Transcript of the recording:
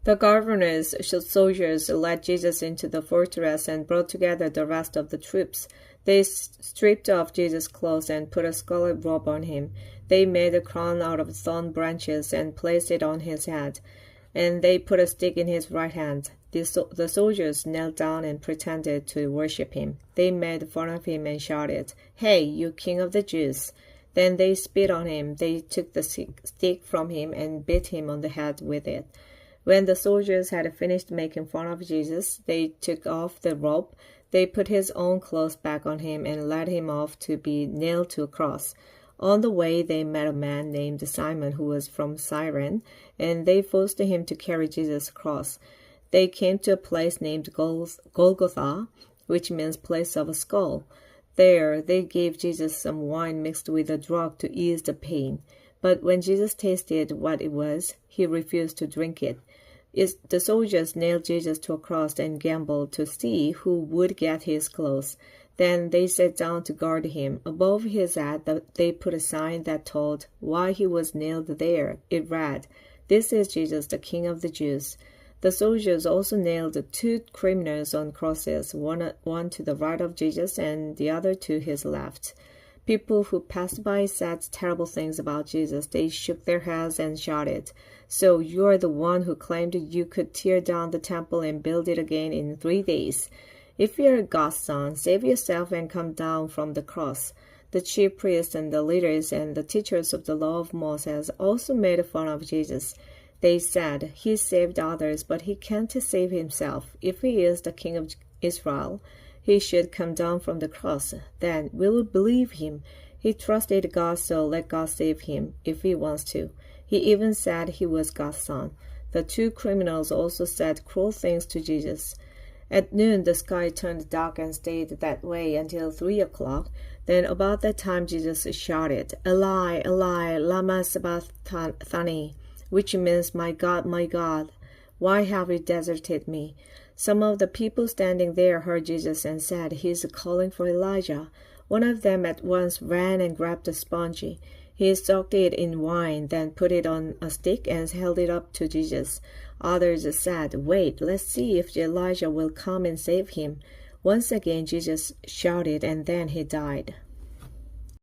The governor's soldiers led Jesus into the fortress and brought together the rest of the troops. They stripped off Jesus' clothes and put a scarlet robe on him. They made a crown out of thorn branches and placed it on his head. And they put a stick in his right hand. The soldiers knelt down and pretended to worship him. They made fun of him and shouted, "Hey, you king of the Jews!" Then they spit on him. They took the stick from him and beat him on the head with it. When the soldiers had finished making fun of Jesus, they took off the robe. They put his own clothes back on him and led him off to be nailed to a cross. On the way, they met a man named Simon who was from Cyrene, and they forced him to carry Jesus' cross. They came to a place named Golgotha, which means place of a skull. There, they gave Jesus some wine mixed with a drug to ease the pain. But when Jesus tasted what it was, he refused to drink it. The soldiers nailed Jesus to a cross and gambled to see who would get his clothes. Then they sat down to guard him. Above his head, they put a sign that told why he was nailed there. It read, "This is Jesus, the King of the Jews." The soldiers also nailed 2 criminals on crosses, one to the right of Jesus and the other to his left. People who passed by said terrible things about Jesus. They shook their heads and shouted, "So you are the one who claimed you could tear down the temple and build it again in 3 days. If you are God's son, save yourself and come down from the cross." The chief priests and the leaders and the teachers of the law of Moses also made fun of Jesus. They said, "He saved others, but he can't save himself. If he is the king of Israel, he should come down from the cross. Then we will believe him. He trusted God, so let God save him if he wants to." He even said he was God's son. The 2 criminals also said cruel things to Jesus. At noon, the sky turned dark and stayed that way until 3 o'clock. Then about that time, Jesus shouted, "Eli, Eli, lama sabachthani," which means, my God, why have you deserted me?" Some of the people standing there heard Jesus and said, "He's calling for Elijah." One of them at once ran and grabbed a sponge. He soaked it in wine, then put it on a stick and held it up to Jesus. Others said, "Wait, let's see if Elijah will come and save him." Once again Jesus shouted, and then he died.